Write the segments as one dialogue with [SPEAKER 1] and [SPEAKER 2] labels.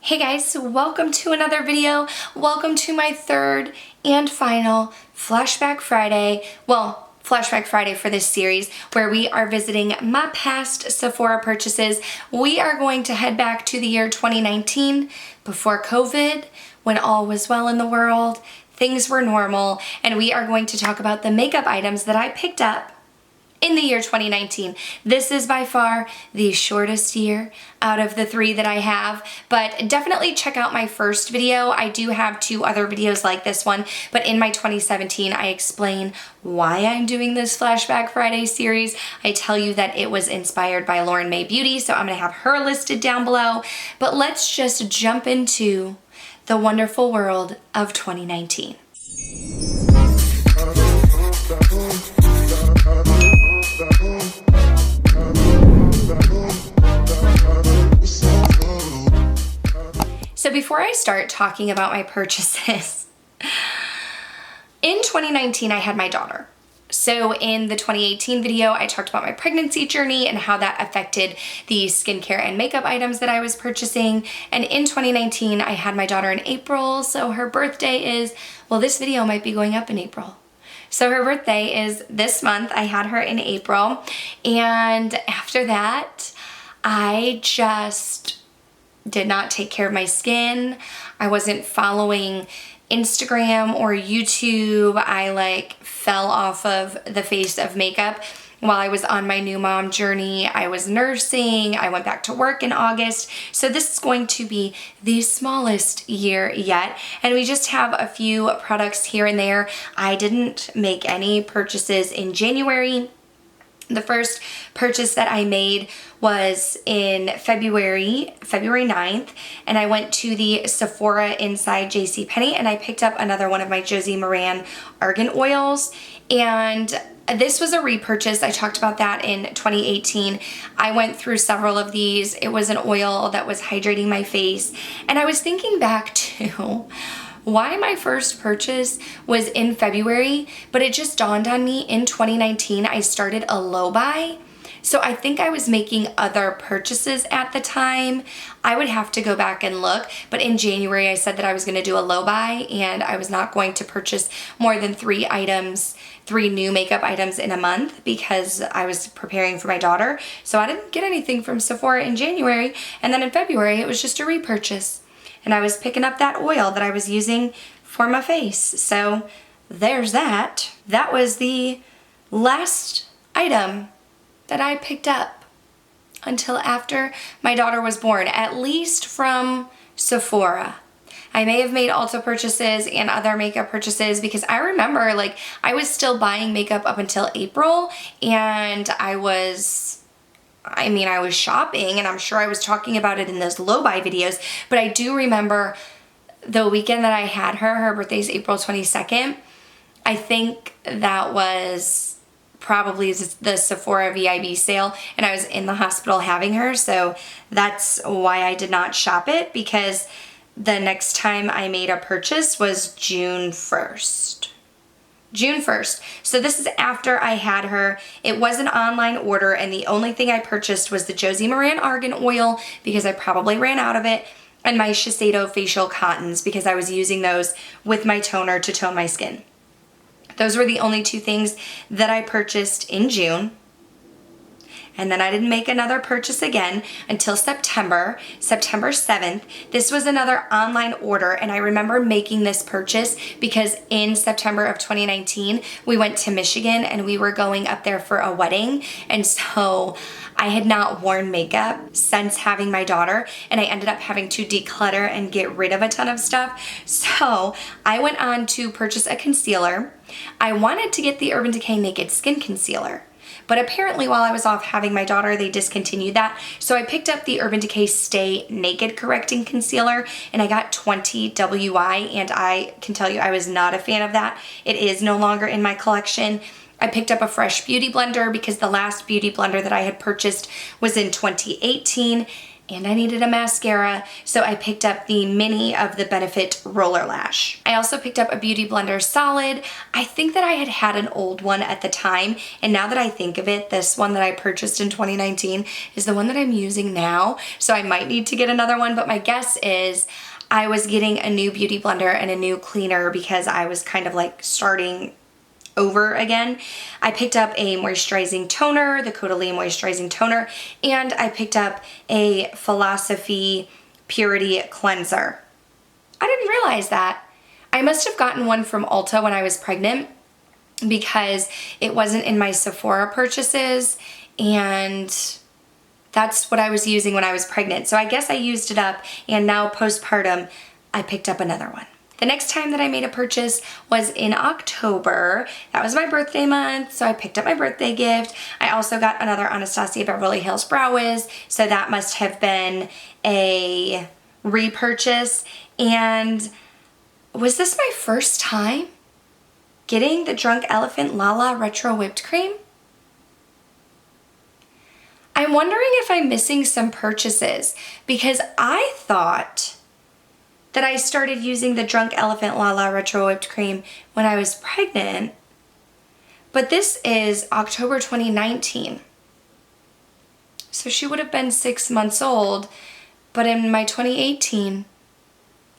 [SPEAKER 1] Hey guys, welcome to another video. Welcome to my third and final Flashback Friday. Well, Flashback Friday for this series where we are visiting my past Sephora purchases. We are going to head back to the year 2019 before COVID, when all was well in the world, things were normal, and we are going to talk about the makeup items that I picked up in the year 2019. This is by far the shortest year out of the three that I have, but definitely check out my first video. I do have two other videos like this one, but in my 2017, I explain why I'm doing this Flashback Friday series. I tell you that it was inspired by Mae Beauty, so I'm gonna have her listed down below, but let's just jump into the wonderful world of 2019. So before I start talking about my purchases, in 2019 I had my daughter. So in the 2018 video, I talked about my pregnancy journey and how that affected the skincare and makeup items that I was purchasing. And in 2019, I had my daughter in April, so her birthday is, well, this video might be going up in April. So her birthday is this month. I had her in April. And after that, I just did not take care of my skin. I wasn't following Instagram or YouTube. I fell off of the face of makeup while I was on my new mom journey. I was nursing. I went back to work in August. So this is going to be the smallest year yet. And we just have a few products here and there. I didn't make any purchases in January. The first purchase that I made was in February 9th, and I went to the Sephora inside JCPenney and I picked up another one of my Josie Maran argan oils, and this was a repurchase. I talked about that in 2018. I went through several of these. It was an oil that was hydrating my face, and I was thinking back to why my first purchase was in February, but it just dawned on me in 2019 I started a low buy. So I think I was making other purchases at the time. I would have to go back and look, but in January I said that I was going to do a low buy and I was not going to purchase more than three new makeup items in a month because I was preparing for my daughter. So I didn't get anything from Sephora in January, and then in February it was just a repurchase. And I was picking up that oil that I was using for my face. So there's that. That was the last item that I picked up until after my daughter was born, at least from Sephora. I may have made Ulta purchases and other makeup purchases because I remember I was still buying makeup up until April, and I was shopping, and I'm sure I was talking about it in those low buy videos, but I do remember the weekend that I had her birthday's April 22nd. I think that was probably the Sephora VIB sale, and I was in the hospital having her, so that's why I did not shop it, because the next time I made a purchase was June 1st. So this is after I had her. It was an online order, and the only thing I purchased was the Josie Maran argan oil because I probably ran out of it, and my Shiseido facial cottons because I was using those with my toner to tone my skin. Those were the only two things that I purchased in June. And then I didn't make another purchase again until September 7th. This was another online order, and I remember making this purchase because in September of 2019, we went to Michigan and we were going up there for a wedding. And so I had not worn makeup since having my daughter, and I ended up having to declutter and get rid of a ton of stuff. So I went on to purchase a concealer. I wanted to get the Urban Decay Naked Skin Concealer, but apparently while I was off having my daughter, they discontinued that. So I picked up the Urban Decay Stay Naked Correcting Concealer, and I got 20 WI, and I can tell you I was not a fan of that. It is no longer in my collection. I picked up a fresh beauty blender because the last beauty blender that I had purchased was in 2018, and I needed a mascara, so I picked up the mini of the Benefit Roller Lash. I also picked up a Beauty Blender Solid. I think that I had an old one at the time, and now that I think of it, this one that I purchased in 2019 is the one that I'm using now, so I might need to get another one, but my guess is I was getting a new Beauty Blender and a new cleaner because I was kind of like starting over again. I picked up a moisturizing toner, the Caudalie moisturizing toner, and I picked up a Philosophy Purity cleanser. I didn't realize that. I must have gotten one from Ulta when I was pregnant because it wasn't in my Sephora purchases, and that's what I was using when I was pregnant. So I guess I used it up, and now postpartum, I picked up another one. The next time that I made a purchase was in October. That was my birthday month, so I picked up my birthday gift. I also got another Anastasia Beverly Hills Brow Wiz, so that must have been a repurchase. And was this my first time getting the Drunk Elephant Lala Retro Whipped Cream? I'm wondering if I'm missing some purchases because I thought that I started using the Drunk Elephant Lala Retro Whipped Cream when I was pregnant, but this is October 2019. So she would have been 6 months old, but in my 2018,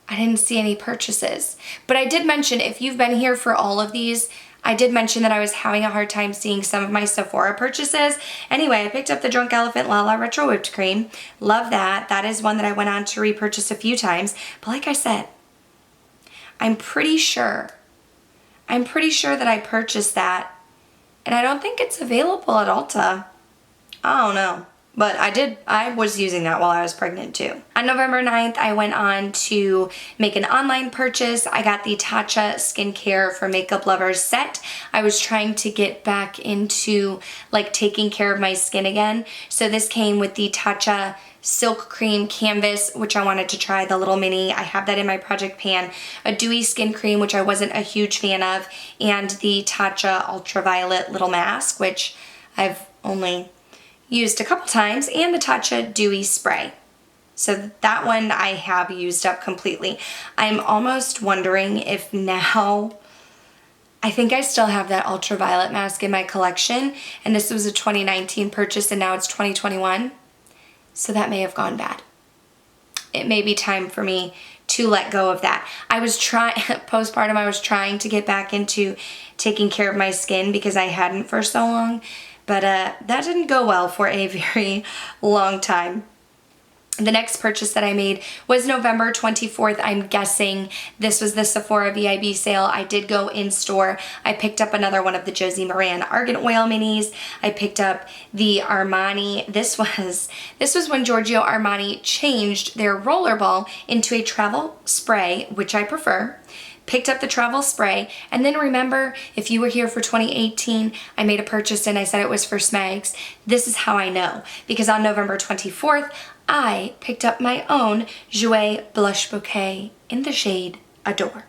[SPEAKER 1] I didn't see any purchases. But I did mention, if you've been here for all of these, I did mention that I was having a hard time seeing some of my Sephora purchases. Anyway, I picked up the Drunk Elephant Lala Retro Whipped Cream. Love that. That is one that I went on to repurchase a few times. But like I said, I'm pretty sure that I purchased that, and I don't think it's available at Ulta. I don't know. But I was using that while I was pregnant too. On November 9th, I went on to make an online purchase. I got the Tatcha Skincare for Makeup Lovers set. I was trying to get back into like taking care of my skin again. So this came with the Tatcha Silk Cream Canvas, which I wanted to try, the little mini. I have that in my project pan. A dewy skin cream, which I wasn't a huge fan of, and the Tatcha Ultraviolet Little Mask, which I've only used a couple times, and the Tatcha Dewy Spray. So that one I have used up completely. I'm almost wondering if now, I think I still have that ultraviolet mask in my collection, and this was a 2019 purchase and now it's 2021. So that may have gone bad. It may be time for me to let go of that. I was postpartum, I was trying to get back into taking care of my skin because I hadn't for so long. But that didn't go well for a very long time. The next purchase that I made was November 24th. I'm guessing this was the Sephora VIB sale. I did go in store. I picked up another one of the Josie Maran Argan Oil Minis. I picked up the Armani. This was when Giorgio Armani changed their rollerball into a travel spray, which I prefer. Picked up the travel spray, and then remember, if you were here for 2018, I made a purchase and I said it was for Smags. This is how I know, because on November 24th, I picked up my own Jouer Blush Bouquet in the shade Adore.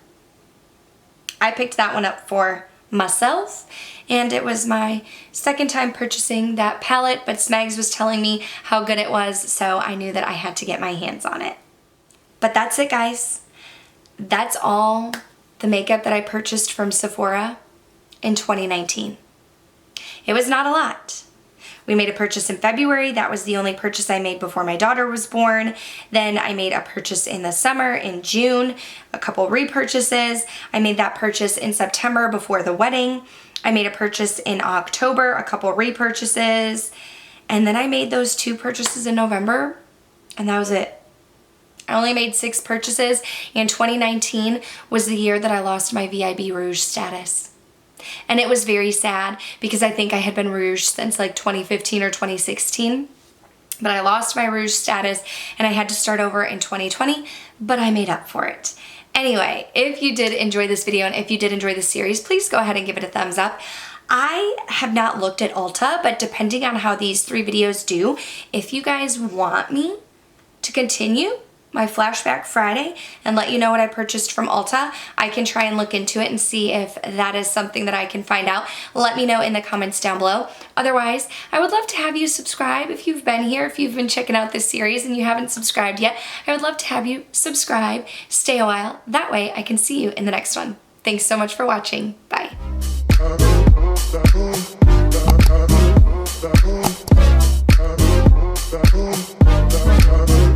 [SPEAKER 1] I picked that one up for myself, and it was my second time purchasing that palette, but Smags was telling me how good it was, so I knew that I had to get my hands on it. But that's it, guys. That's all the makeup that I purchased from Sephora in 2019. It was not a lot. We made a purchase in February. That was the only purchase I made before my daughter was born. Then I made a purchase in the summer, in June, a couple repurchases. I made that purchase in September before the wedding. I made a purchase in October, a couple repurchases. And then I made those 2 purchases in November, and that was it. I only made 6 purchases, and 2019 was the year that I lost my VIB Rouge status. And it was very sad because I think I had been Rouge since like 2015 or 2016. But I lost my Rouge status and I had to start over in 2020, but I made up for it. Anyway, if you did enjoy this video and if you did enjoy this series, please go ahead and give it a thumbs up. I have not looked at Ulta, but depending on how these 3 videos do, if you guys want me to continue, my Flashback Friday and let you know what I purchased from Ulta, I can try and look into it and see if that is something that I can find out. Let me know in the comments down below. Otherwise, I would love to have you subscribe if you've been here, if you've been checking out this series and you haven't subscribed yet. I would love to have you subscribe, stay a while. That way I can see you in the next one. Thanks so much for watching. Bye. Boom.